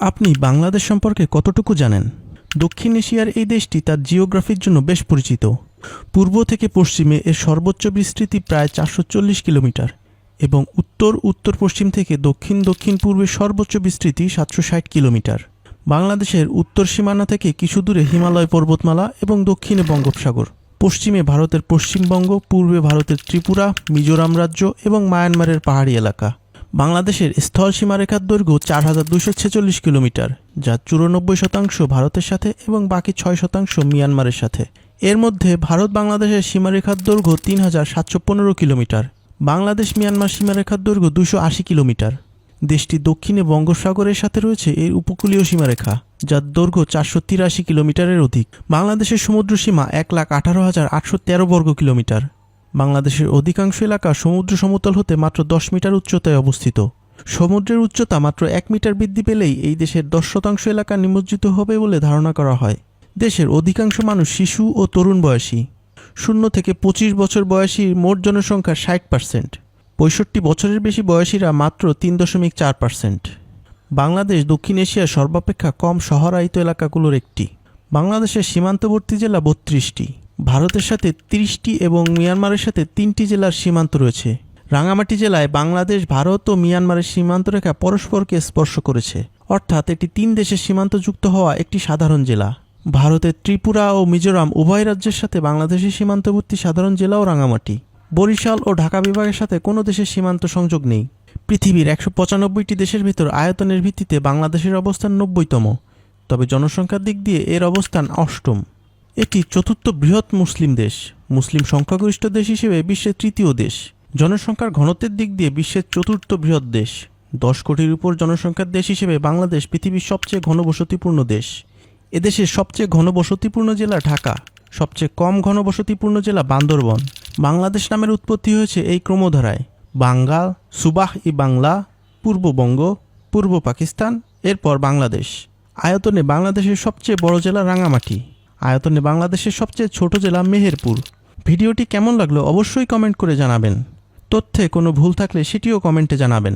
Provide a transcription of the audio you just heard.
আপনি বাংলাদেশ সম্পর্কে কতটুকু জানেন? দক্ষিণ এশিয়ার এই দেশটি তার জিওগ্রাফির জন্য বেশ পরিচিত। পূর্ব থেকে পশ্চিমে এর সর্বোচ্চ বিস্তৃতি প্রায় 440 কিলোমিটার এবং উত্তর উত্তর পশ্চিম থেকে দক্ষিণ দক্ষিণ পূর্বের সর্বোচ্চ বিস্তৃতি 760 কিলোমিটার। বাংলাদেশের উত্তর সীমানা থেকে কিছু দূরে হিমালয় পর্বতমালা এবং দক্ষিণে বঙ্গোপসাগর। পশ্চিমে ভারতের পশ্চিমবঙ্গ, পূর্বে ভারতের ত্রিপুরা, মিজোরাম রাজ্য এবং মায়ানমারের পাহাড়ি এলাকা। বাংলাদেশের স্থল সীমারেখার দৈর্ঘ্য 4246 কিলোমিটার, যা 94% ভারতের সাথে এবং বাকি 6% মিয়ানমারের সাথে। এর মধ্যে ভারত বাংলাদেশের সীমারেখার দৈর্ঘ্য 3715 কিলোমিটার। বাংলাদেশ মিয়ানমার সীমারেখার দৈর্ঘ্য 280 কিলোমিটার। দেশটি দক্ষিণে বঙ্গোপসাগরের সাথে রয়েছে এর উপকূলীয় সীমারেখা, যার দৈর্ঘ্য 483 কিলোমিটারের অধিক। বাংলাদেশের সমুদ্র সীমা 1,18,813 বর্গ কিলোমিটার। বাংলাদেশের অধিকাংশ এলাকা সমুদ্র সমতল হতে মাত্র 10 মিটার উচ্চতায় অবস্থিত। সমুদ্রের উচ্চতা মাত্র 1 মিটার বৃদ্ধি পেলেই এই দেশের 10% এলাকা নিমজ্জিত হবে বলে ধারণা করা হয়। দেশের অধিকাংশ মানুষ শিশু ও তরুণ বয়সী। 0 থেকে 25 বছর বয়সী মোট জনসংখ্যার 60%। 65 বছরের বেশি বয়সীরা মাত্র 3.4%। বাংলাদেশ দক্ষিণ এশিয়ার সর্বাপেক্ষা কম শহরায়িত এলাকাগুলোর একটি। বাংলাদেশের সীমান্তবর্তী জেলা 32টি। ভারতের সাথে 30টি এবং মিয়ানমারের সাথে 3টি জেলার সীমান্ত রয়েছে। রাঙামাটি জেলায় বাংলাদেশ, ভারত ও মিয়ানমারের সীমান্তরেখা পরস্পরকে স্পর্শ করেছে, অর্থাৎ এটি 3 দেশের সীমান্তযুক্ত হওয়া একটি সাধারণ জেলা। ভারতের ত্রিপুরা ও মিজোরাম উভয় রাজ্যের সাথে বাংলাদেশের সীমান্তবর্তী সাধারণ জেলাও রাঙামাটি। বরিশাল ও ঢাকা বিভাগের সাথে কোনো দেশের সীমান্ত সংযোগ নেই। পৃথিবীর 195টি দেশের ভিতর আয়তনের ভিত্তিতে বাংলাদেশের অবস্থান 90তম, তবে জনসংখ্যার দিক দিয়ে এর অবস্থান 8ম। এটি চতুর্থ বৃহৎ মুসলিম দেশ। মুসলিম সংখ্যাগরিষ্ঠ দেশ হিসেবে বিশ্বের 3য় দেশ। জনসংখ্যার ঘনত্বের দিক দিয়ে বিশ্বের 4র্থ বৃহৎ দেশ। 10 কোটির উপর জনসংখ্যার দেশ হিসেবে বাংলাদেশ পৃথিবীর সবচেয়ে ঘনবসতিপূর্ণ দেশ। এদেশের সবচেয়ে ঘনবসতিপূর্ণ জেলা ঢাকা, সবচেয়ে কম ঘনবসতিপূর্ণ জেলা বান্দরবন। বাংলাদেশ নামের উৎপত্তি হয়েছে এই ক্রমধারায়: বাঙ্গাল, সুবাহ-ই বাংলা, পূর্ববঙ্গ, পূর্ব পাকিস্তান, এরপর বাংলাদেশ। আয়তনে বাংলাদেশের সবচেয়ে বড় জেলা রাঙামাটি। আয়তনে বাংলাদেশের সবচেয়ে ছোট জেলা মেহেরপুর। ভিডিওটি কেমন লাগলো অবশ্যই কমেন্ট করে জানাবেন। তথ্যে কোনো ভুল থাকলে সেটিও কমেন্টে জানাবেন।